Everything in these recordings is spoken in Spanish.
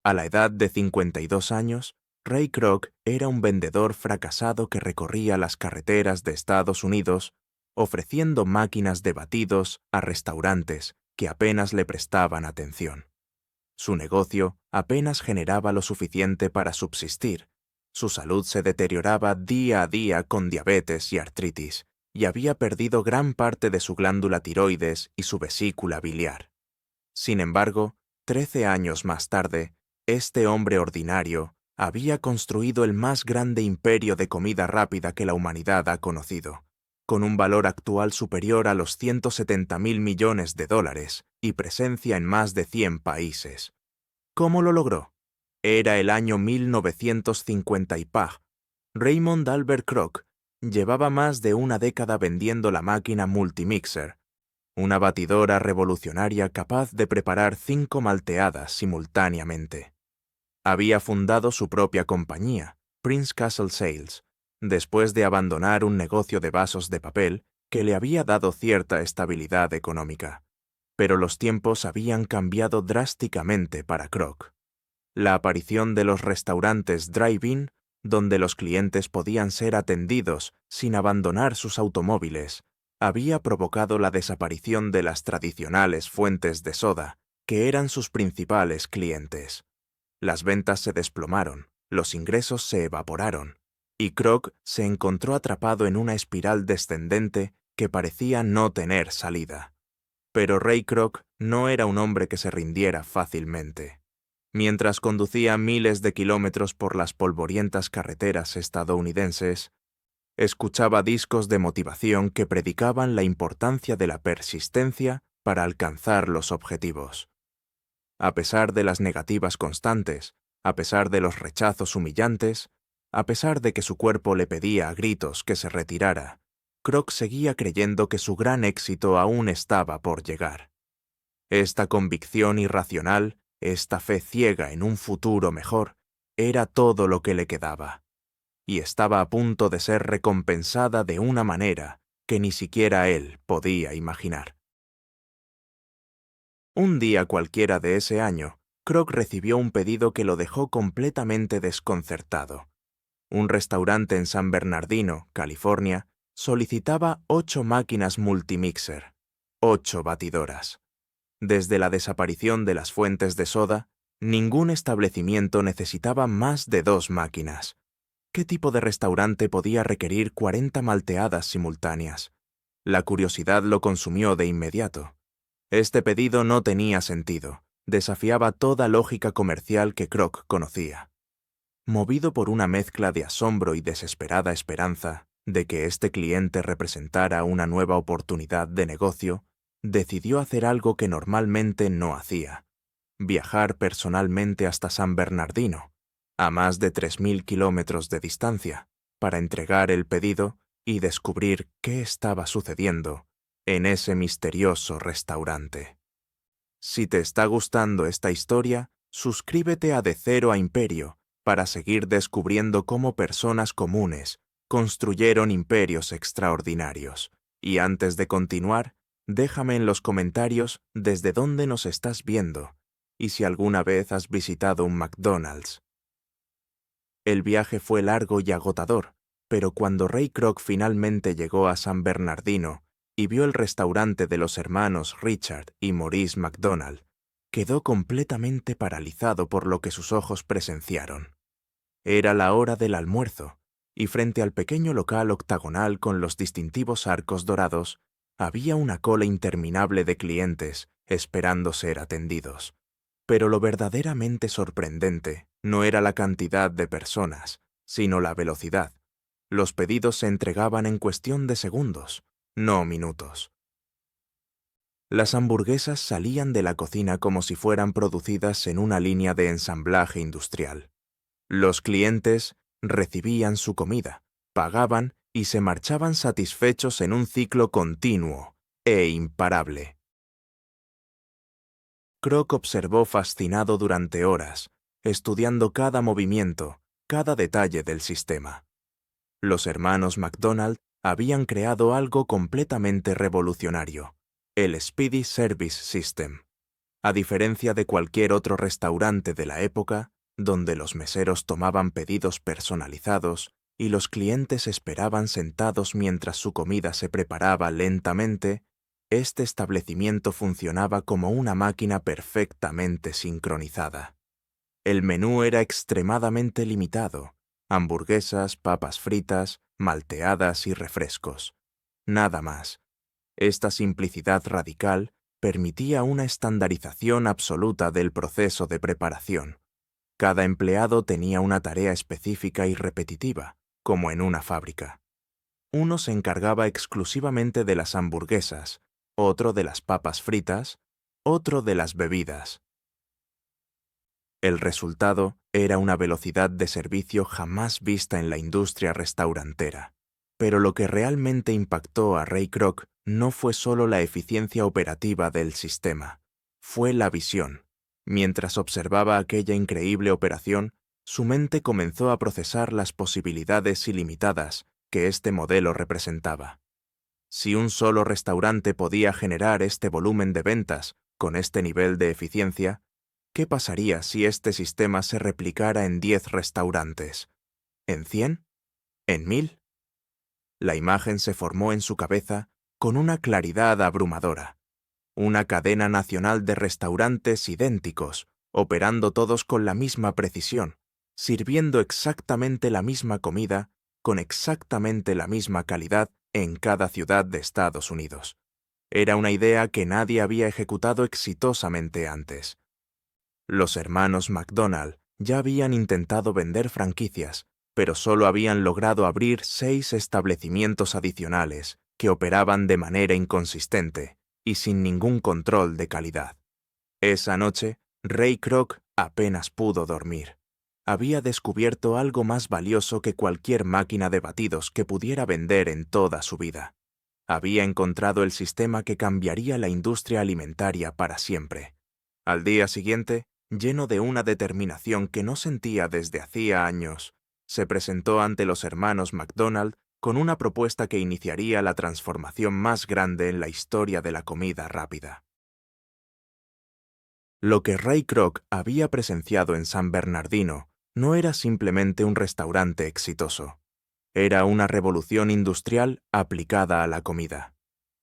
A la edad de 52 años, Ray Kroc era un vendedor fracasado que recorría las carreteras de Estados Unidos ofreciendo máquinas de batidos a restaurantes que apenas le prestaban atención. Su negocio apenas generaba lo suficiente para subsistir. Su salud se deterioraba día a día con diabetes y artritis, y había perdido gran parte de su glándula tiroides y su vesícula biliar. Sin embargo, 13 años más tarde, este hombre ordinario había construido el más grande imperio de comida rápida que la humanidad ha conocido, con un valor actual superior a los 170.000 millones de dólares y presencia en más de 100 países. ¿Cómo lo logró? Era el año 1950 y ¡pah! Raymond Albert Kroc llevaba más de una década vendiendo la máquina Multimixer, una batidora revolucionaria capaz de preparar 5 malteadas simultáneamente. Había fundado su propia compañía, Prince Castle Sales, después de abandonar un negocio de vasos de papel que le había dado cierta estabilidad económica. Pero los tiempos habían cambiado drásticamente para Kroc. La aparición de los restaurantes drive-in, donde los clientes podían ser atendidos sin abandonar sus automóviles, había provocado la desaparición de las tradicionales fuentes de soda, que eran sus principales clientes. Las ventas se desplomaron, los ingresos se evaporaron, y Kroc se encontró atrapado en una espiral descendente que parecía no tener salida. Pero Ray Kroc no era un hombre que se rindiera fácilmente. Mientras conducía miles de kilómetros por las polvorientas carreteras estadounidenses, escuchaba discos de motivación que predicaban la importancia de la persistencia para alcanzar los objetivos. A pesar de las negativas constantes, a pesar de los rechazos humillantes, a pesar de que su cuerpo le pedía a gritos que se retirara, Kroc seguía creyendo que su gran éxito aún estaba por llegar. Esta convicción irracional, esta fe ciega en un futuro mejor, era todo lo que le quedaba, y estaba a punto de ser recompensada de una manera que ni siquiera él podía imaginar. Un día cualquiera de ese año, Kroc recibió un pedido que lo dejó completamente desconcertado. Un restaurante en San Bernardino, California, solicitaba 8 máquinas Multimixer, 8 batidoras. Desde la desaparición de las fuentes de soda, ningún establecimiento necesitaba más de 2 máquinas. ¿Qué tipo de restaurante podía requerir 40 malteadas simultáneas? La curiosidad lo consumió de inmediato. Este pedido no tenía sentido, desafiaba toda lógica comercial que Kroc conocía. Movido por una mezcla de asombro y desesperada esperanza de que este cliente representara una nueva oportunidad de negocio, decidió hacer algo que normalmente no hacía: viajar personalmente hasta San Bernardino, a más de 3.000 kilómetros de distancia, para entregar el pedido y descubrir qué estaba sucediendo en ese misterioso restaurante. Si te está gustando esta historia, suscríbete a De Cero a Imperio para seguir descubriendo cómo personas comunes construyeron imperios extraordinarios. Y antes de continuar, déjame en los comentarios desde dónde nos estás viendo y si alguna vez has visitado un McDonald's. El viaje fue largo y agotador, pero cuando Ray Kroc finalmente llegó a San Bernardino y vio el restaurante de los hermanos Richard y Maurice McDonald, quedó completamente paralizado por lo que sus ojos presenciaron. Era la hora del almuerzo, y frente al pequeño local octagonal con los distintivos arcos dorados, había una cola interminable de clientes esperando ser atendidos. Pero lo verdaderamente sorprendente no era la cantidad de personas, sino la velocidad. Los pedidos se entregaban en cuestión de segundos, no minutos. Las hamburguesas salían de la cocina como si fueran producidas en una línea de ensamblaje industrial. Los clientes recibían su comida, pagaban y se marchaban satisfechos en un ciclo continuo e imparable. Kroc observó fascinado durante horas, estudiando cada movimiento, cada detalle del sistema. Los hermanos McDonald habían creado algo completamente revolucionario: el Speedy Service System. A diferencia de cualquier otro restaurante de la época, donde los meseros tomaban pedidos personalizados y los clientes esperaban sentados mientras su comida se preparaba lentamente, este establecimiento funcionaba como una máquina perfectamente sincronizada. El menú era extremadamente limitado: hamburguesas, papas fritas, malteadas y refrescos. Nada más. Esta simplicidad radical permitía una estandarización absoluta del proceso de preparación. Cada empleado tenía una tarea específica y repetitiva, como en una fábrica. Uno se encargaba exclusivamente de las hamburguesas, otro de las papas fritas, otro de las bebidas. El resultado era una velocidad de servicio jamás vista en la industria restaurantera. Pero lo que realmente impactó a Ray Kroc no fue solo la eficiencia operativa del sistema, fue la visión. Mientras observaba aquella increíble operación, su mente comenzó a procesar las posibilidades ilimitadas que este modelo representaba. Si un solo restaurante podía generar este volumen de ventas con este nivel de eficiencia, ¿qué pasaría si este sistema se replicara en 10 restaurantes? ¿En 100? ¿En 1000? La imagen se formó en su cabeza con una claridad abrumadora. Una cadena nacional de restaurantes idénticos, operando todos con la misma precisión, sirviendo exactamente la misma comida, con exactamente la misma calidad en cada ciudad de Estados Unidos. Era una idea que nadie había ejecutado exitosamente antes. Los hermanos McDonald ya habían intentado vender franquicias, pero solo habían logrado abrir 6 establecimientos adicionales que operaban de manera inconsistente y sin ningún control de calidad. Esa noche, Ray Kroc apenas pudo dormir. Había descubierto algo más valioso que cualquier máquina de batidos que pudiera vender en toda su vida. Había encontrado el sistema que cambiaría la industria alimentaria para siempre. Al día siguiente, lleno de una determinación que no sentía desde hacía años, se presentó ante los hermanos McDonald con una propuesta que iniciaría la transformación más grande en la historia de la comida rápida. Lo que Ray Kroc había presenciado en San Bernardino no era simplemente un restaurante exitoso. Era una revolución industrial aplicada a la comida.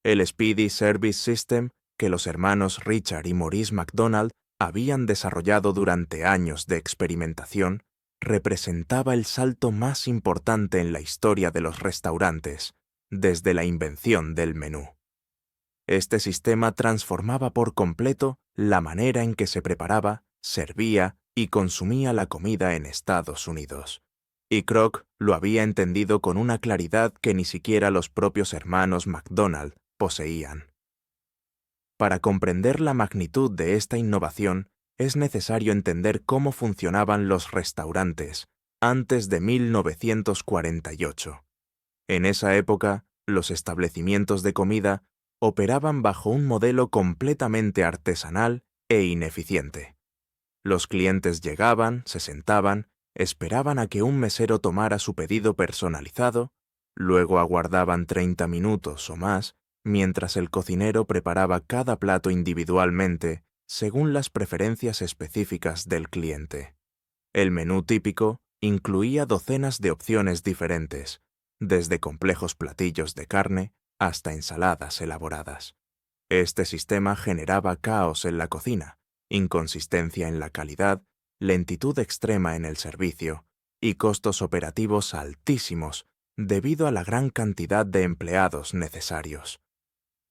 El Speedy Service System que los hermanos Richard y Maurice McDonald habían desarrollado durante años de experimentación representaba el salto más importante en la historia de los restaurantes, desde la invención del menú. Este sistema transformaba por completo la manera en que se preparaba, servía y consumía la comida en Estados Unidos. Y Kroc lo había entendido con una claridad que ni siquiera los propios hermanos McDonald poseían. Para comprender la magnitud de esta innovación, es necesario entender cómo funcionaban los restaurantes antes de 1948. En esa época, los establecimientos de comida operaban bajo un modelo completamente artesanal e ineficiente. Los clientes llegaban, se sentaban, esperaban a que un mesero tomara su pedido personalizado, luego aguardaban 30 minutos o más mientras el cocinero preparaba cada plato individualmente según las preferencias específicas del cliente. El menú típico incluía docenas de opciones diferentes, desde complejos platillos de carne hasta ensaladas elaboradas. Este sistema generaba caos en la cocina, inconsistencia en la calidad, lentitud extrema en el servicio y costos operativos altísimos debido a la gran cantidad de empleados necesarios.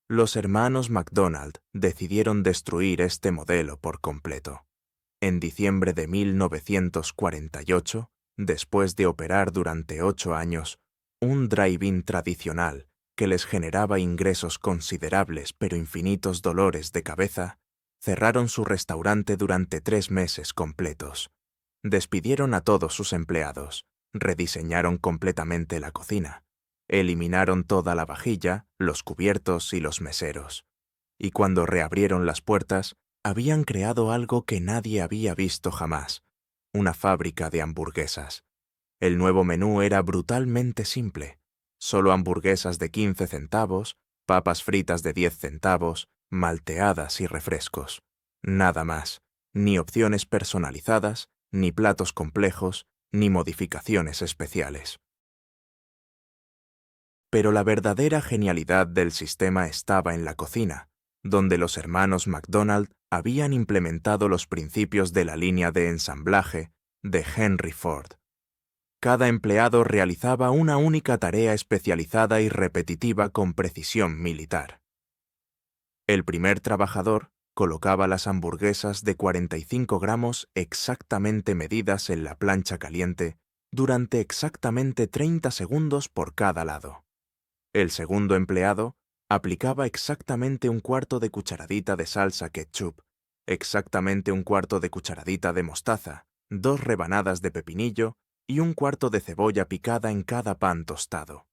Los hermanos McDonald decidieron destruir este modelo por completo. En diciembre de 1948, después de operar durante 8 años, un drive-in tradicional que les generaba ingresos considerables pero infinitos dolores de cabeza, cerraron su restaurante durante 3 meses completos. Despidieron a todos sus empleados, rediseñaron completamente la cocina, eliminaron toda la vajilla, los cubiertos y los meseros. Y cuando reabrieron las puertas, habían creado algo que nadie había visto jamás: una fábrica de hamburguesas. El nuevo menú era brutalmente simple: solo hamburguesas de 15 centavos, papas fritas de 10 centavos, malteadas y refrescos. Nada más, ni opciones personalizadas, ni platos complejos, ni modificaciones especiales. Pero la verdadera genialidad del sistema estaba en la cocina, donde los hermanos McDonald habían implementado los principios de la línea de ensamblaje de Henry Ford. Cada empleado realizaba una única tarea especializada y repetitiva con precisión militar. El primer trabajador colocaba las hamburguesas de 45 gramos exactamente medidas en la plancha caliente durante exactamente 30 segundos por cada lado. El segundo empleado aplicaba exactamente un cuarto de cucharadita de salsa ketchup, exactamente un cuarto de cucharadita de mostaza, 2 rebanadas de pepinillo y un cuarto de cebolla picada en cada pan tostado.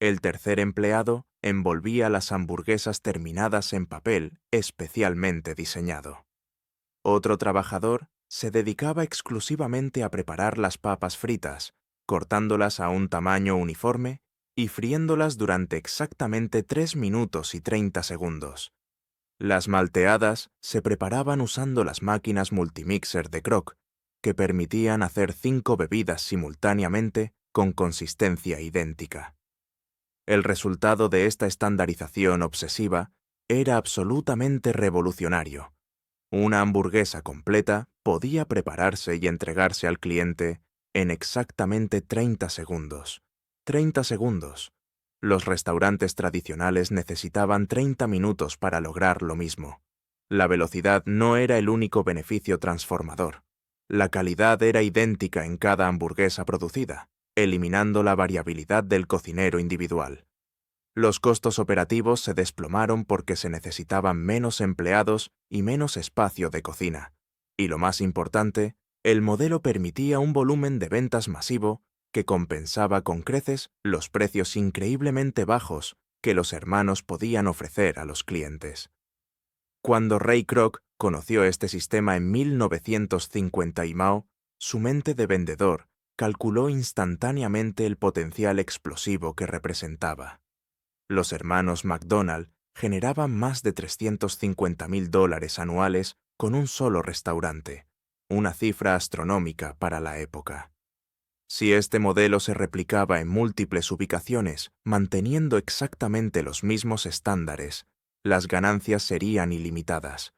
El tercer empleado envolvía las hamburguesas terminadas en papel especialmente diseñado. Otro trabajador se dedicaba exclusivamente a preparar las papas fritas, cortándolas a un tamaño uniforme y friéndolas durante exactamente 3 minutos y 30 segundos. Las malteadas se preparaban usando las máquinas multimixer de Kroc, que permitían hacer 5 bebidas simultáneamente con consistencia idéntica. El resultado de esta estandarización obsesiva era absolutamente revolucionario. Una hamburguesa completa podía prepararse y entregarse al cliente en exactamente 30 segundos. 30 segundos. Los restaurantes tradicionales necesitaban 30 minutos para lograr lo mismo. La velocidad no era el único beneficio transformador. La calidad era idéntica en cada hamburguesa producida, eliminando la variabilidad del cocinero individual. Los costos operativos se desplomaron porque se necesitaban menos empleados y menos espacio de cocina. Y lo más importante, el modelo permitía un volumen de ventas masivo que compensaba con creces los precios increíblemente bajos que los hermanos podían ofrecer a los clientes. Cuando Ray Kroc conoció este sistema en 1950 y Mao, su mente de vendedor calculó instantáneamente el potencial explosivo que representaba. Los hermanos McDonald generaban más de $350,000 anuales con un solo restaurante, una cifra astronómica para la época. Si este modelo se replicaba en múltiples ubicaciones, manteniendo exactamente los mismos estándares, las ganancias serían ilimitadas.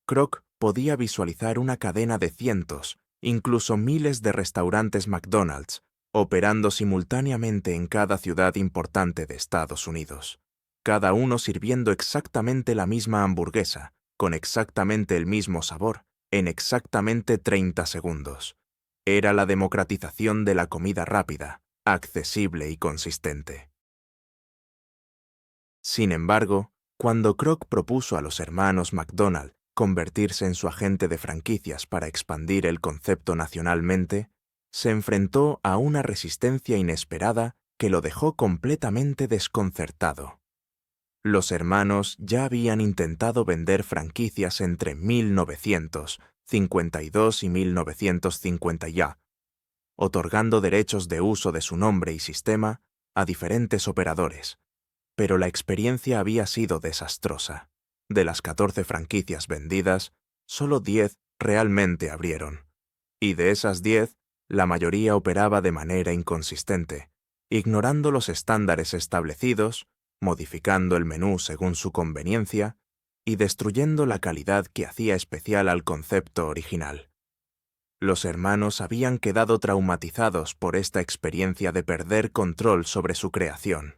Kroc podía visualizar una cadena de cientos, incluso miles de restaurantes McDonald's, operando simultáneamente en cada ciudad importante de Estados Unidos, cada uno sirviendo exactamente la misma hamburguesa, con exactamente el mismo sabor, en exactamente 30 segundos. Era la democratización de la comida rápida, accesible y consistente. Sin embargo, cuando Kroc propuso a los hermanos McDonald convertirse en su agente de franquicias para expandir el concepto nacionalmente, se enfrentó a una resistencia inesperada que lo dejó completamente desconcertado. Los hermanos ya habían intentado vender franquicias entre 1952 y 1950 ya, otorgando derechos de uso de su nombre y sistema a diferentes operadores, pero la experiencia había sido desastrosa. De las 14 franquicias vendidas, solo 10 realmente abrieron, y de esas 10, la mayoría operaba de manera inconsistente, ignorando los estándares establecidos, modificando el menú según su conveniencia y destruyendo la calidad que hacía especial al concepto original. Los hermanos habían quedado traumatizados por esta experiencia de perder control sobre su creación.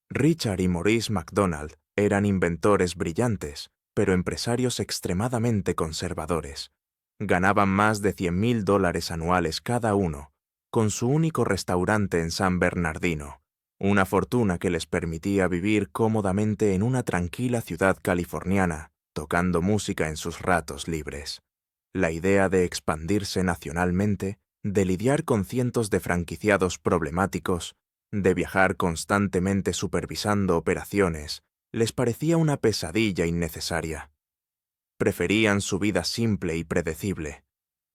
Richard y Maurice McDonald eran inventores brillantes, pero empresarios extremadamente conservadores. Ganaban más de $100,000 anuales cada uno, con su único restaurante en San Bernardino, una fortuna que les permitía vivir cómodamente en una tranquila ciudad californiana, tocando música en sus ratos libres. La idea de expandirse nacionalmente, de lidiar con cientos de franquiciados problemáticos, de viajar constantemente supervisando operaciones, les parecía una pesadilla innecesaria. Preferían su vida simple y predecible.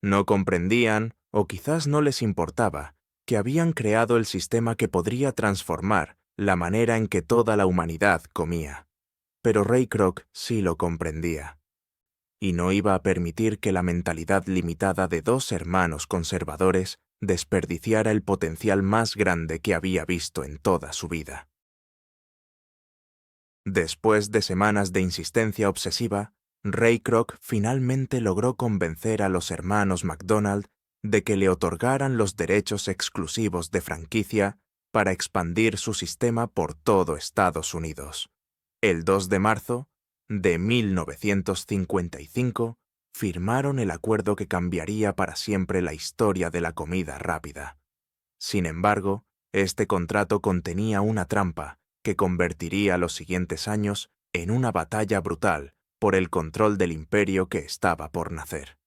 No comprendían, o quizás no les importaba, que habían creado el sistema que podría transformar la manera en que toda la humanidad comía. Pero Ray Kroc sí lo comprendía. y no iba a permitir que la mentalidad limitada de dos hermanos conservadores desperdiciara el potencial más grande que había visto en toda su vida. Después de semanas de insistencia obsesiva, Ray Kroc finalmente logró convencer a los hermanos McDonald de que le otorgaran los derechos exclusivos de franquicia para expandir su sistema por todo Estados Unidos. El 2 de marzo de 1955 firmaron el acuerdo que cambiaría para siempre la historia de la comida rápida. Sin embargo, este contrato contenía una trampa que convertiría los siguientes años en una batalla brutal por el control del imperio que estaba por nacer.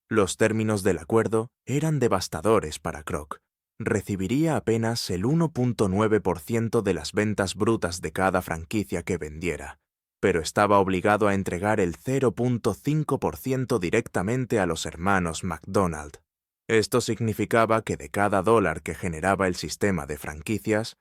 Los términos del acuerdo eran devastadores para Kroc. Recibiría apenas el 1.9% de las ventas brutas de cada franquicia que vendiera, pero estaba obligado a entregar el 0.5% directamente a los hermanos McDonald. Esto significaba que de cada $1 que generaba el sistema de franquicias,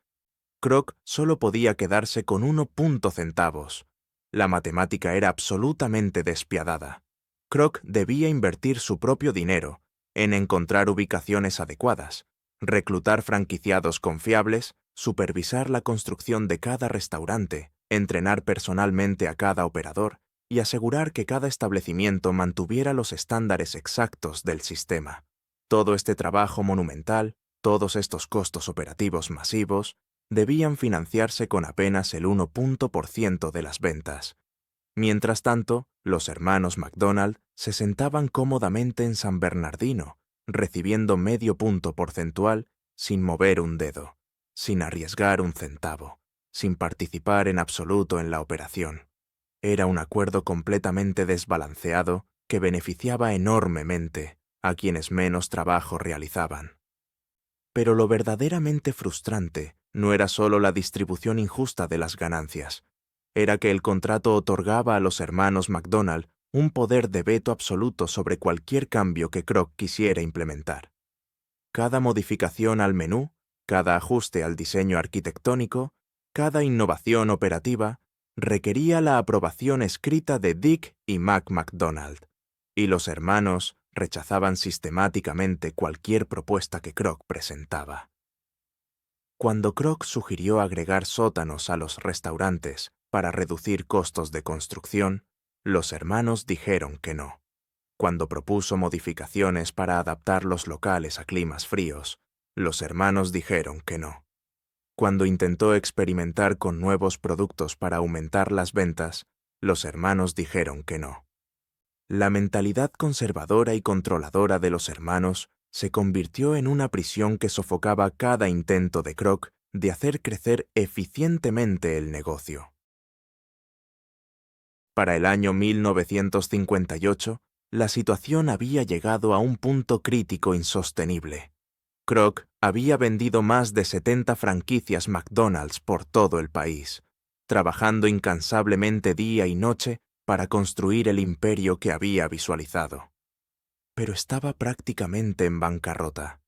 Kroc solo podía quedarse con 1 centavos. La matemática era absolutamente despiadada. Kroc debía invertir su propio dinero en encontrar ubicaciones adecuadas, reclutar franquiciados confiables, supervisar la construcción de cada restaurante, entrenar personalmente a cada operador y asegurar que cada establecimiento mantuviera los estándares exactos del sistema. Todo este trabajo monumental, todos estos costos operativos masivos, debían financiarse con apenas el 1% de las ventas. Mientras tanto, los hermanos McDonald se sentaban cómodamente en San Bernardino, recibiendo medio punto porcentual sin mover un dedo, sin arriesgar un centavo, sin participar en absoluto en la operación. Era un acuerdo completamente desbalanceado que beneficiaba enormemente a quienes menos trabajo realizaban. Pero lo verdaderamente frustrante no era solo la distribución injusta de las ganancias, era que el contrato otorgaba a los hermanos McDonald un poder de veto absoluto sobre cualquier cambio que Kroc quisiera implementar. Cada modificación al menú, cada ajuste al diseño arquitectónico, cada innovación operativa requería la aprobación escrita de Dick y Mac McDonald, y los hermanos rechazaban sistemáticamente cualquier propuesta que Kroc presentaba. Cuando Kroc sugirió agregar sótanos a los restaurantes para reducir costos de construcción, los hermanos dijeron que no. Cuando propuso modificaciones para adaptar los locales a climas fríos, los hermanos dijeron que no. Cuando intentó experimentar con nuevos productos para aumentar las ventas, los hermanos dijeron que no. La mentalidad conservadora y controladora de los hermanos se convirtió en una prisión que sofocaba cada intento de Kroc de hacer crecer eficientemente el negocio. Para el año 1958, la situación había llegado a un punto crítico insostenible. Kroc había vendido más de 70 franquicias McDonald's por todo el país, trabajando incansablemente día y noche para construir el imperio que había visualizado. Pero estaba prácticamente en bancarrota.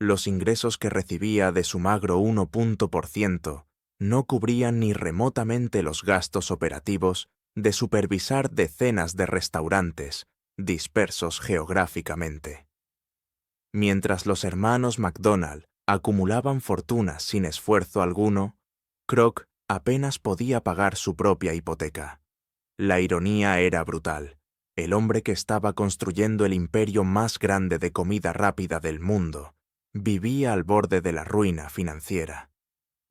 Los ingresos que recibía de su magro 1% no cubrían ni remotamente los gastos operativos de supervisar decenas de restaurantes dispersos geográficamente. Mientras los hermanos McDonald acumulaban fortunas sin esfuerzo alguno, Kroc apenas podía pagar su propia hipoteca. La ironía era brutal. El hombre que estaba construyendo el imperio más grande de comida rápida del mundo vivía al borde de la ruina financiera.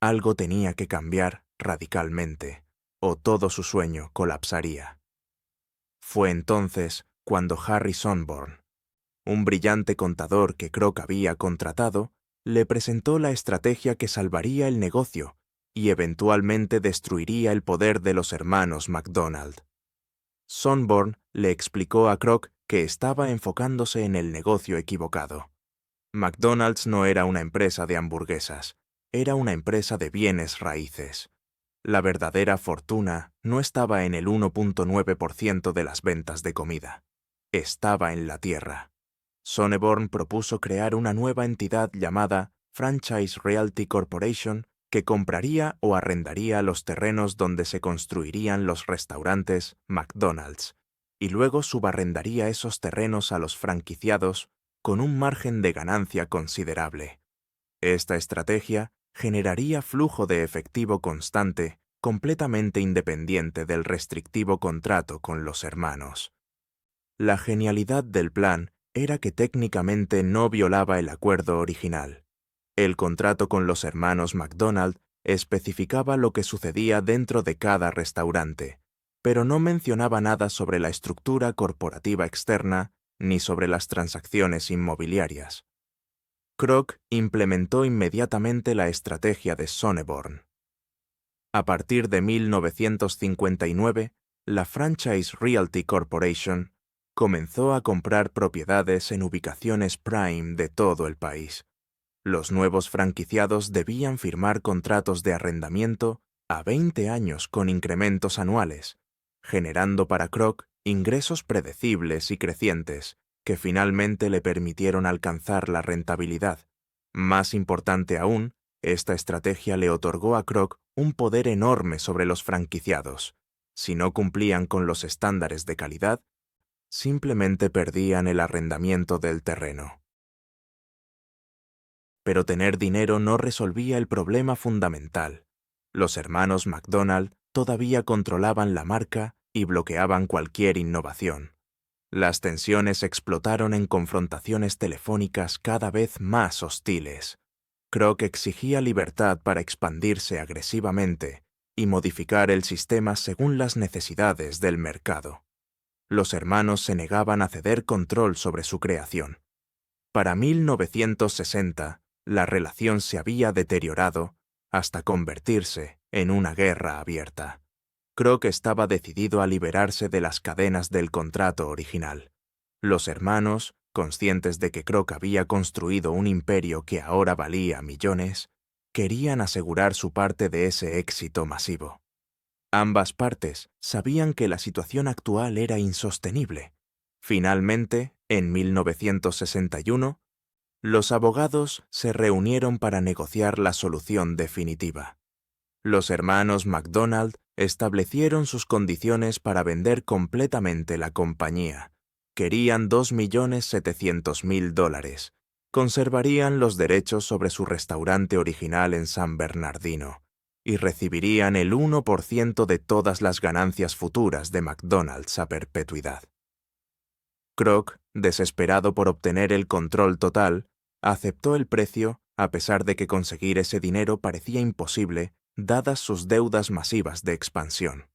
Algo tenía que cambiar radicalmente, o todo su sueño colapsaría. Fue entonces cuando Harry Sonborn, un brillante contador que Kroc había contratado, le presentó la estrategia que salvaría el negocio y eventualmente destruiría el poder de los hermanos McDonald. Sonborn le explicó a Kroc que estaba enfocándose en el negocio equivocado. McDonald's no era una empresa de hamburguesas, era una empresa de bienes raíces. La verdadera fortuna no estaba en el 1.9% de las ventas de comida. Estaba en la tierra. Sonneborn propuso crear una nueva entidad llamada Franchise Realty Corporation que compraría o arrendaría los terrenos donde se construirían los restaurantes McDonald's y luego subarrendaría esos terrenos a los franquiciados con un margen de ganancia considerable. Esta estrategia generaría flujo de efectivo constante, completamente independiente del restrictivo contrato con los hermanos. La genialidad del plan era que técnicamente no violaba el acuerdo original. El contrato con los hermanos McDonald especificaba lo que sucedía dentro de cada restaurante, pero no mencionaba nada sobre la estructura corporativa externa ni sobre las transacciones inmobiliarias. Kroc implementó inmediatamente la estrategia de Sonneborn. A partir de 1959, la Franchise Realty Corporation comenzó a comprar propiedades en ubicaciones prime de todo el país. Los nuevos franquiciados debían firmar contratos de arrendamiento a 20 años con incrementos anuales, generando para Kroc ingresos predecibles y crecientes que finalmente le permitieron alcanzar la rentabilidad. Más importante aún, esta estrategia le otorgó a Kroc un poder enorme sobre los franquiciados. Si no cumplían con los estándares de calidad, simplemente perdían el arrendamiento del terreno. Pero tener dinero no resolvía el problema fundamental. Los hermanos McDonald todavía controlaban la marca y bloqueaban cualquier innovación. Las tensiones explotaron en confrontaciones telefónicas cada vez más hostiles. Kroc exigía libertad para expandirse agresivamente y modificar el sistema según las necesidades del mercado. Los hermanos se negaban a ceder control sobre su creación. Para 1960, la relación se había deteriorado hasta convertirse en una guerra abierta. Kroc estaba decidido a liberarse de las cadenas del contrato original. Los hermanos, conscientes de que Kroc había construido un imperio que ahora valía millones, querían asegurar su parte de ese éxito masivo. Ambas partes sabían que la situación actual era insostenible. Finalmente, en 1961, los abogados se reunieron para negociar la solución definitiva. Los hermanos McDonald establecieron sus condiciones para vender completamente la compañía. Querían $2.700.000. Conservarían los derechos sobre su restaurante original en San Bernardino y recibirían el 1% de todas las ganancias futuras de McDonald's a perpetuidad. Kroc, desesperado por obtener el control total, aceptó el precio a pesar de que conseguir ese dinero parecía imposible dadas sus deudas masivas de expansión.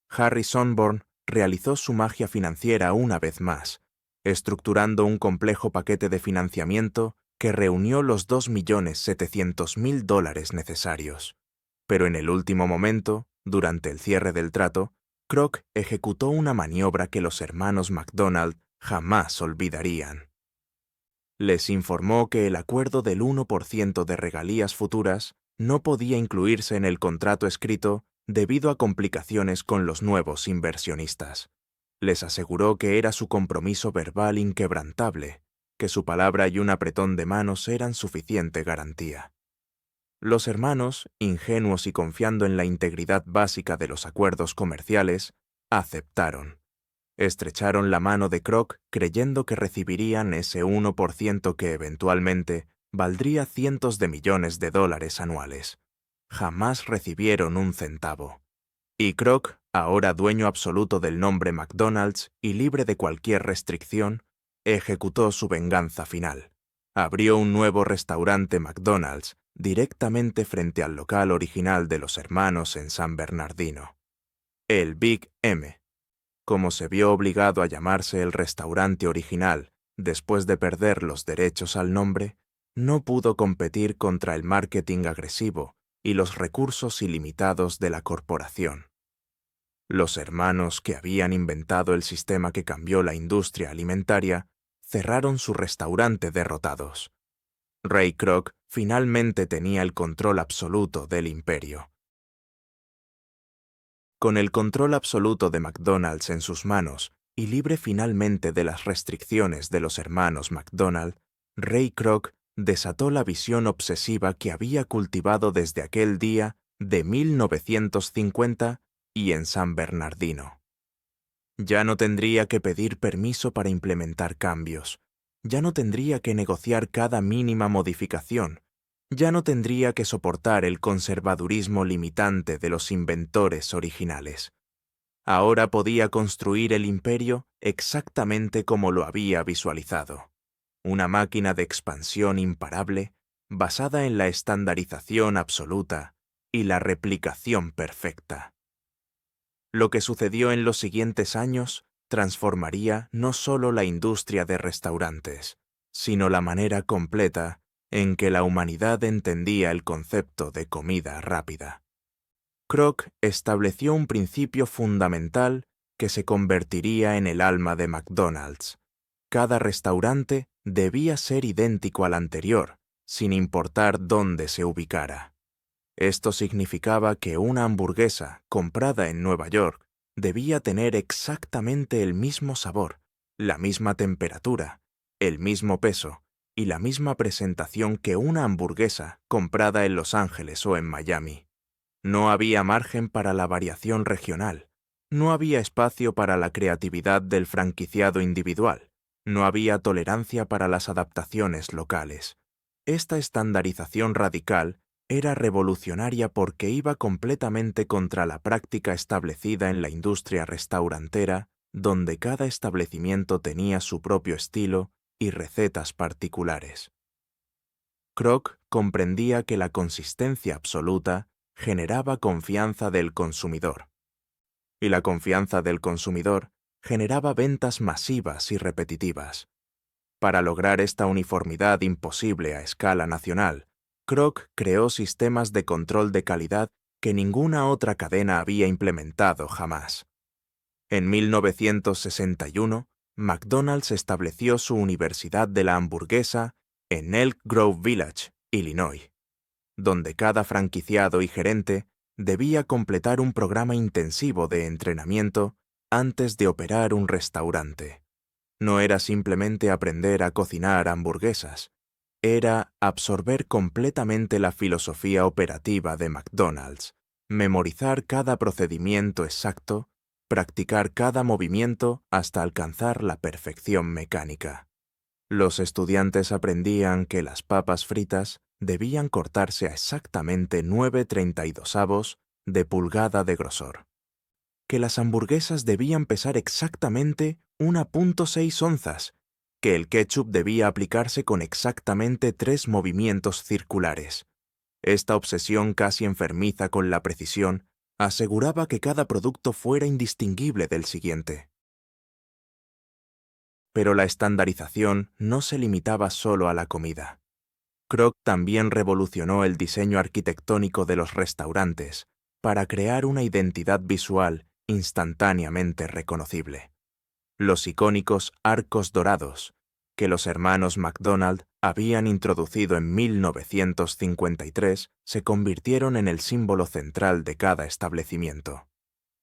Harry Sonneborn realizó su magia financiera una vez más, estructurando un complejo paquete de financiamiento que reunió los $2.700.000 necesarios. Pero en el último momento, durante el cierre del trato, Kroc ejecutó una maniobra que los hermanos McDonald jamás olvidarían. Les informó que el acuerdo del 1% de regalías futuras no podía incluirse en el contrato escrito debido a complicaciones con los nuevos inversionistas. Les aseguró que era su compromiso verbal inquebrantable, que su palabra y un apretón de manos eran suficiente garantía. Los hermanos, ingenuos y confiando en la integridad básica de los acuerdos comerciales, aceptaron. Estrecharon la mano de Kroc creyendo que recibirían ese 1% que eventualmente valdría cientos de millones de dólares anuales. Jamás recibieron un centavo. Y Kroc, ahora dueño absoluto del nombre McDonald's y libre de cualquier restricción, ejecutó su venganza final. Abrió un nuevo restaurante McDonald's directamente frente al local original de los hermanos en San Bernardino. El Big M, como se vio obligado a llamarse el restaurante original después de perder los derechos al nombre, no pudo competir contra el marketing agresivo y los recursos ilimitados de la corporación. Los hermanos que habían inventado el sistema que cambió la industria alimentaria cerraron su restaurante derrotados. Ray Kroc finalmente tenía el control absoluto del imperio. Con el control absoluto de McDonald's en sus manos y libre finalmente de las restricciones de los hermanos McDonald, Ray Kroc desató la visión obsesiva que había cultivado desde aquel día de 1950 y en San Bernardino. Ya no tendría que pedir permiso para implementar cambios. Ya no tendría que negociar cada mínima modificación. Ya no tendría que soportar el conservadurismo limitante de los inventores originales. Ahora podía construir el imperio exactamente como lo había visualizado. Una máquina de expansión imparable, basada en la estandarización absoluta y la replicación perfecta. Lo que sucedió en los siguientes años transformaría no solo la industria de restaurantes, sino la manera completa en que la humanidad entendía el concepto de comida rápida. Kroc estableció un principio fundamental que se convertiría en el alma de McDonald's. Cada restaurante debía ser idéntico al anterior, sin importar dónde se ubicara. Esto significaba que una hamburguesa comprada en Nueva York debía tener exactamente el mismo sabor, la misma temperatura, el mismo peso y la misma presentación que una hamburguesa comprada en Los Ángeles o en Miami. No había margen para la variación regional. No había espacio para la creatividad del franquiciado individual. No había tolerancia para las adaptaciones locales. Esta estandarización radical era revolucionaria porque iba completamente contra la práctica establecida en la industria restaurantera, donde cada establecimiento tenía su propio estilo y recetas particulares. Kroc comprendía que la consistencia absoluta generaba confianza del consumidor, y la confianza del consumidor generaba ventas masivas y repetitivas. Para lograr esta uniformidad imposible a escala nacional, Kroc creó sistemas de control de calidad que ninguna otra cadena había implementado jamás. En 1961, McDonald's estableció su Universidad de la Hamburguesa en Elk Grove Village, Illinois, donde cada franquiciado y gerente debía completar un programa intensivo de entrenamiento antes de operar un restaurante. No era simplemente aprender a cocinar hamburguesas, era absorber completamente la filosofía operativa de McDonald's, memorizar cada procedimiento exacto, practicar cada movimiento hasta alcanzar la perfección mecánica. Los estudiantes aprendían que las papas fritas debían cortarse a exactamente 9/32 de pulgada de grosor, que las hamburguesas debían pesar exactamente 1,6 onzas, que el ketchup debía aplicarse con exactamente 3 movimientos circulares. Esta obsesión casi enfermiza con la precisión aseguraba que cada producto fuera indistinguible del siguiente. Pero la estandarización no se limitaba solo a la comida. Kroc también revolucionó el diseño arquitectónico de los restaurantes para crear una identidad visual instantáneamente reconocible. Los icónicos arcos dorados, que los hermanos McDonald habían introducido en 1953, se convirtieron en el símbolo central de cada establecimiento.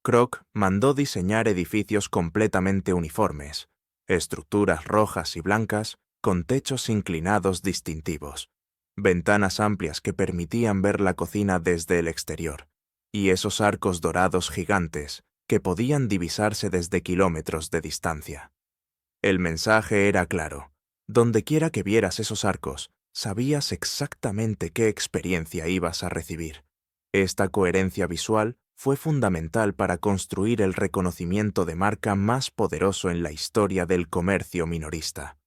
Kroc mandó diseñar edificios completamente uniformes, estructuras rojas y blancas con techos inclinados distintivos, ventanas amplias que permitían ver la cocina desde el exterior, y esos arcos dorados gigantes que podían divisarse desde kilómetros de distancia. El mensaje era claro. Dondequiera que vieras esos arcos, sabías exactamente qué experiencia ibas a recibir. Esta coherencia visual fue fundamental para construir el reconocimiento de marca más poderoso en la historia del comercio minorista.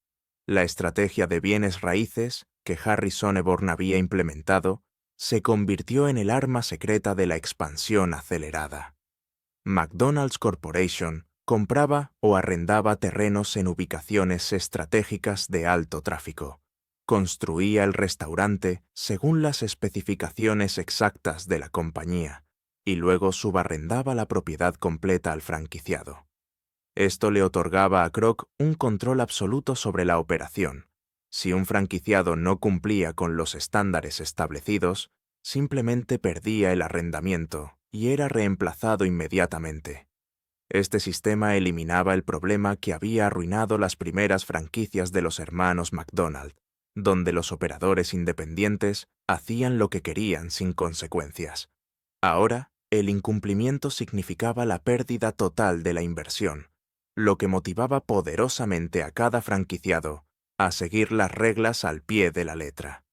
La estrategia de bienes raíces que Harry Sonneborn había implementado se convirtió en el arma secreta de la expansión acelerada. McDonald's Corporation compraba o arrendaba terrenos en ubicaciones estratégicas de alto tráfico. Construía el restaurante según las especificaciones exactas de la compañía y luego subarrendaba la propiedad completa al franquiciado. Esto le otorgaba a Kroc un control absoluto sobre la operación. Si un franquiciado no cumplía con los estándares establecidos, simplemente perdía el arrendamiento y era reemplazado inmediatamente. Este sistema eliminaba el problema que había arruinado las primeras franquicias de los hermanos McDonald, donde los operadores independientes hacían lo que querían sin consecuencias. Ahora, el incumplimiento significaba la pérdida total de la inversión, lo que motivaba poderosamente a cada franquiciado a seguir las reglas al pie de la letra.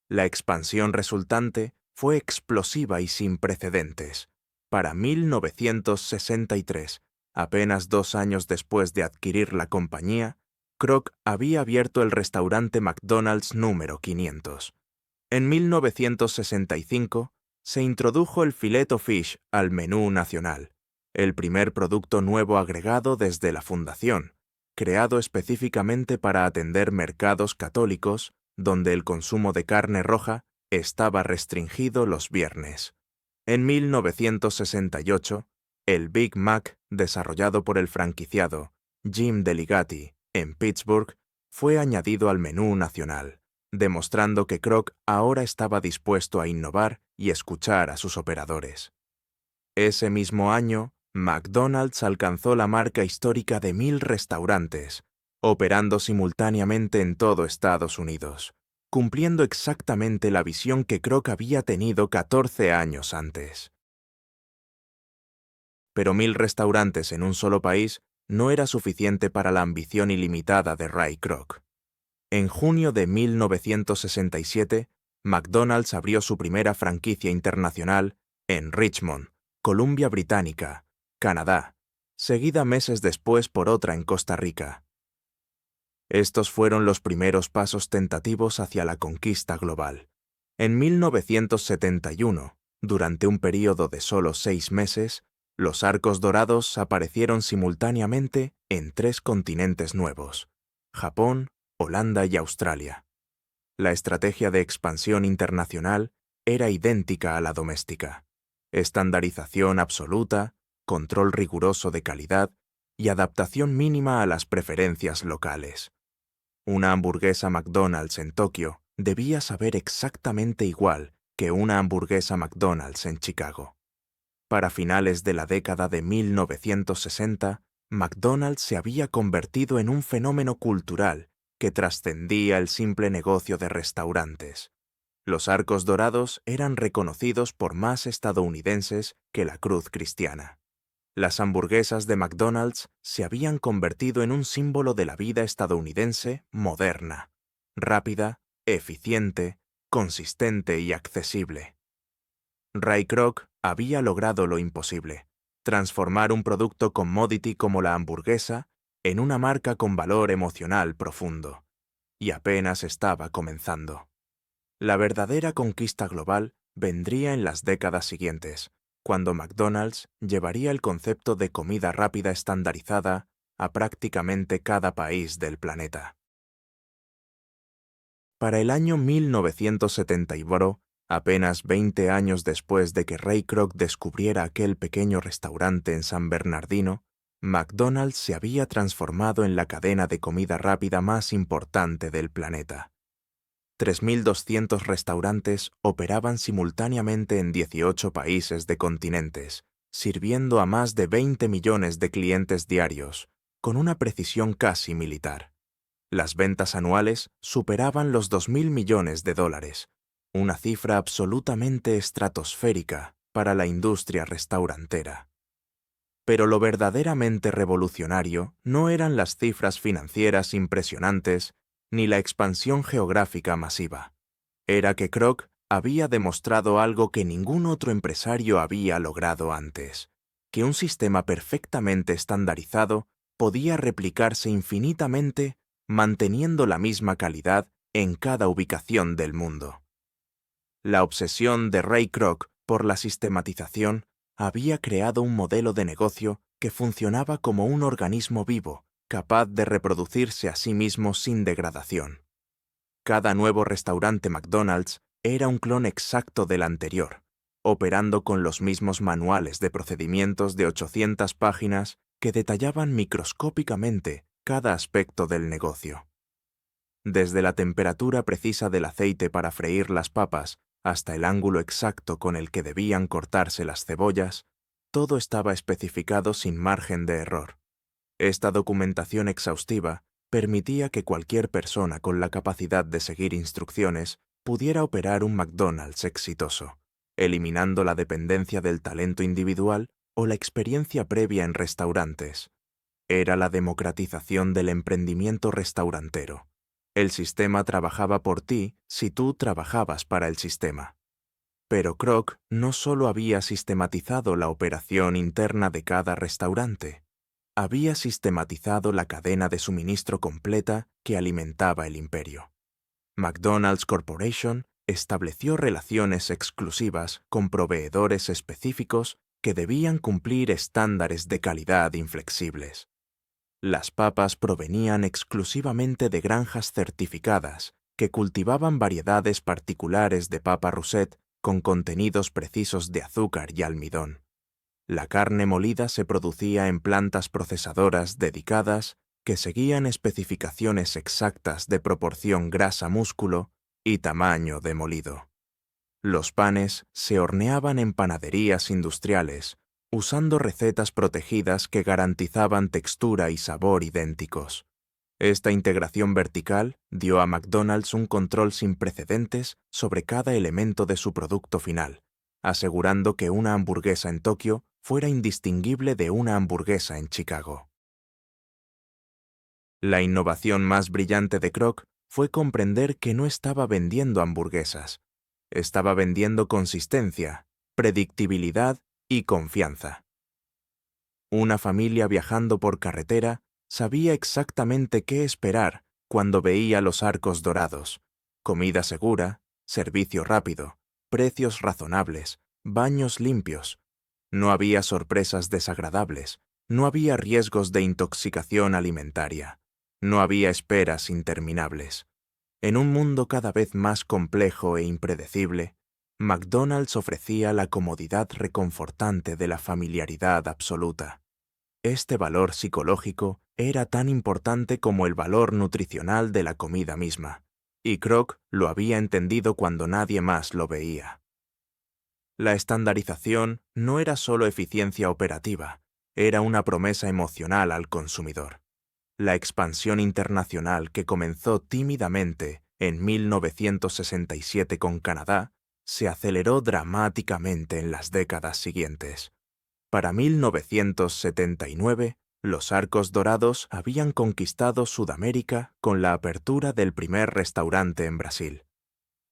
La expansión resultante fue explosiva y sin precedentes. Para 1963, apenas 2 años después de adquirir la compañía, Kroc había abierto el restaurante McDonald's número 500. En 1965, se introdujo el Filet-O Fish al menú nacional, el primer producto nuevo agregado desde la fundación, creado específicamente para atender mercados católicos donde el consumo de carne roja estaba restringido los viernes. En 1968, el Big Mac, desarrollado por el franquiciado Jim Deligatti en Pittsburgh, fue añadido al menú nacional, demostrando que Kroc ahora estaba dispuesto a innovar y escuchar a sus operadores. Ese mismo año, McDonald's alcanzó la marca histórica de 1.000 restaurantes, operando simultáneamente en todo Estados Unidos, cumpliendo exactamente la visión que Kroc había tenido 14 años antes. Pero 1.000 restaurantes en un solo país no era suficiente para la ambición ilimitada de Ray Kroc. En junio de 1967, McDonald's abrió su primera franquicia internacional en Richmond, Columbia Británica, Canadá, seguida meses después por otra en Costa Rica. Estos fueron los primeros pasos tentativos hacia la conquista global. En 1971, durante un período de solo 6 meses, los arcos dorados aparecieron simultáneamente en 3 continentes nuevos: Japón, Holanda y Australia. La estrategia de expansión internacional era idéntica a la doméstica: estandarización absoluta, control riguroso de calidad y adaptación mínima a las preferencias locales. Una hamburguesa McDonald's en Tokio debía saber exactamente igual que una hamburguesa McDonald's en Chicago. Para finales de la década de 1960, McDonald's se había convertido en un fenómeno cultural que trascendía el simple negocio de restaurantes. Los arcos dorados eran reconocidos por más estadounidenses que la cruz cristiana. Las hamburguesas de McDonald's se habían convertido en un símbolo de la vida estadounidense moderna, rápida, eficiente, consistente y accesible. Ray Kroc había logrado lo imposible: transformar un producto commodity como la hamburguesa en una marca con valor emocional profundo. Y apenas estaba comenzando. La verdadera conquista global vendría en las décadas siguientes, cuando McDonald's llevaría el concepto de comida rápida estandarizada a prácticamente cada país del planeta. Para el año 1970, apenas 20 años después de que Ray Kroc descubriera aquel pequeño restaurante en San Bernardino, McDonald's se había transformado en la cadena de comida rápida más importante del planeta. 3.200 restaurantes operaban simultáneamente en 18 países de continentes, sirviendo a más de 20 millones de clientes diarios, con una precisión casi militar. Las ventas anuales superaban los 2.000 millones de dólares, una cifra absolutamente estratosférica para la industria restaurantera. Pero lo verdaderamente revolucionario no eran las cifras financieras impresionantes ni la expansión geográfica masiva. Era que Kroc había demostrado algo que ningún otro empresario había logrado antes: que un sistema perfectamente estandarizado podía replicarse infinitamente manteniendo la misma calidad en cada ubicación del mundo. La obsesión de Ray Kroc por la sistematización había creado un modelo de negocio que funcionaba como un organismo vivo, capaz de reproducirse a sí mismo sin degradación. Cada nuevo restaurante McDonald's era un clon exacto del anterior, operando con los mismos manuales de procedimientos de 800 páginas que detallaban microscópicamente cada aspecto del negocio. Desde la temperatura precisa del aceite para freír las papas hasta el ángulo exacto con el que debían cortarse las cebollas, todo estaba especificado sin margen de error. Esta documentación exhaustiva permitía que cualquier persona con la capacidad de seguir instrucciones pudiera operar un McDonald's exitoso, eliminando la dependencia del talento individual o la experiencia previa en restaurantes. Era la democratización del emprendimiento restaurantero. El sistema trabajaba por ti si tú trabajabas para el sistema. Pero Kroc no solo había sistematizado la operación interna de cada restaurante, había sistematizado la cadena de suministro completa que alimentaba el imperio. McDonald's Corporation estableció relaciones exclusivas con proveedores específicos que debían cumplir estándares de calidad inflexibles. Las papas provenían exclusivamente de granjas certificadas que cultivaban variedades particulares de papa Russet con contenidos precisos de azúcar y almidón. La carne molida se producía en plantas procesadoras dedicadas que seguían especificaciones exactas de proporción grasa-músculo y tamaño de molido. Los panes se horneaban en panaderías industriales, usando recetas protegidas que garantizaban textura y sabor idénticos. Esta integración vertical dio a McDonald's un control sin precedentes sobre cada elemento de su producto final, asegurando que una hamburguesa en Tokio fuera indistinguible de una hamburguesa en Chicago. La innovación más brillante de Kroc fue comprender que no estaba vendiendo hamburguesas, estaba vendiendo consistencia, predictibilidad y confianza. Una familia viajando por carretera sabía exactamente qué esperar cuando veía los arcos dorados: comida segura, servicio rápido, precios razonables, baños limpios. No había sorpresas desagradables, no había riesgos de intoxicación alimentaria, no había esperas interminables. En un mundo cada vez más complejo e impredecible, McDonald's ofrecía la comodidad reconfortante de la familiaridad absoluta. Este valor psicológico era tan importante como el valor nutricional de la comida misma, y Kroc lo había entendido cuando nadie más lo veía. La estandarización no era solo eficiencia operativa, era una promesa emocional al consumidor. La expansión internacional que comenzó tímidamente en 1967 con Canadá se aceleró dramáticamente en las décadas siguientes. Para 1979, los arcos dorados habían conquistado Sudamérica con la apertura del primer restaurante en Brasil.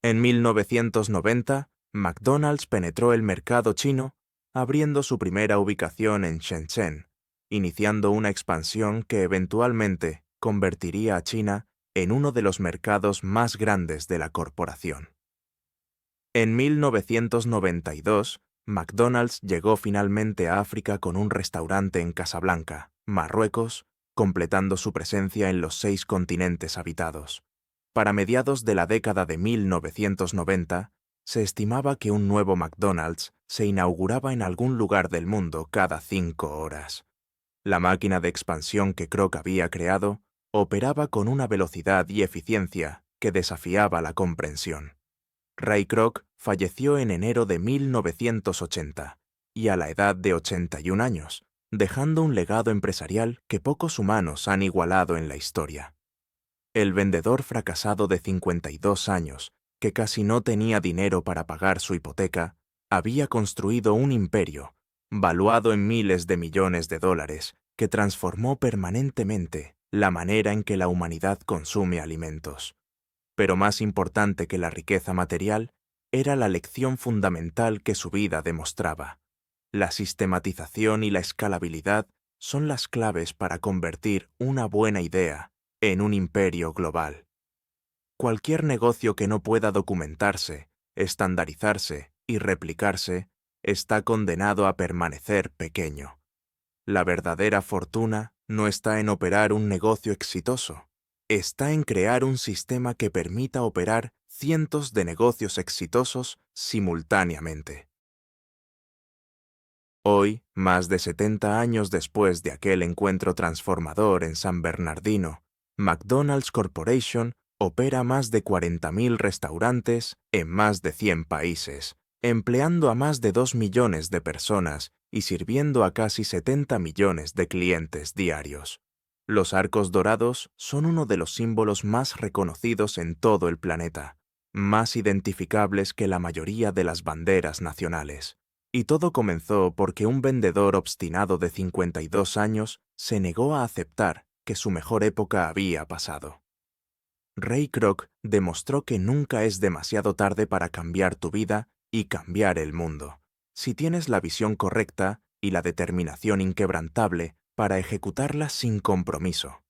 En 1990, McDonald's penetró el mercado chino, abriendo su primera ubicación en Shenzhen, iniciando una expansión que eventualmente convertiría a China en uno de los mercados más grandes de la corporación. En 1992, McDonald's llegó finalmente a África con un restaurante en Casablanca, Marruecos, completando su presencia en los 6 continentes habitados. Para mediados de la década de 1990, se estimaba que un nuevo McDonald's se inauguraba en algún lugar del mundo cada 5 horas. La máquina de expansión que Kroc había creado operaba con una velocidad y eficiencia que desafiaba la comprensión. Ray Kroc falleció en enero de 1980, y a la edad de 81 años, dejando un legado empresarial que pocos humanos han igualado en la historia. El vendedor fracasado de 52 años, que casi no tenía dinero para pagar su hipoteca, había construido un imperio, valuado en miles de millones de dólares, que transformó permanentemente la manera en que la humanidad consume alimentos. Pero más importante que la riqueza material era la lección fundamental que su vida demostraba. La sistematización y la escalabilidad son las claves para convertir una buena idea en un imperio global. Cualquier negocio que no pueda documentarse, estandarizarse y replicarse está condenado a permanecer pequeño. La verdadera fortuna no está en operar un negocio exitoso, está en crear un sistema que permita operar cientos de negocios exitosos simultáneamente. Hoy, más de 70 años después de aquel encuentro transformador en San Bernardino, McDonald's Corporation opera más de 40.000 restaurantes en más de 100 países, empleando a más de 2 millones de personas y sirviendo a casi 70 millones de clientes diarios. Los arcos dorados son uno de los símbolos más reconocidos en todo el planeta, más identificables que la mayoría de las banderas nacionales. Y todo comenzó porque un vendedor obstinado de 52 años se negó a aceptar que su mejor época había pasado. Ray Kroc demostró que nunca es demasiado tarde para cambiar tu vida y cambiar el mundo, si tienes la visión correcta y la determinación inquebrantable para ejecutarla sin compromiso.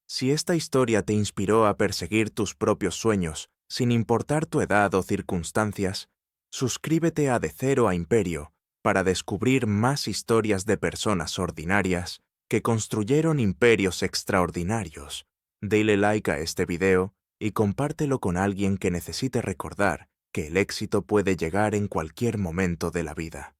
Si esta historia te inspiró a perseguir tus propios sueños, sin importar tu edad o circunstancias, suscríbete a De Cero a Imperio para descubrir más historias de personas ordinarias que construyeron imperios extraordinarios. Dale like a este video y compártelo con alguien que necesite recordar que el éxito puede llegar en cualquier momento de la vida.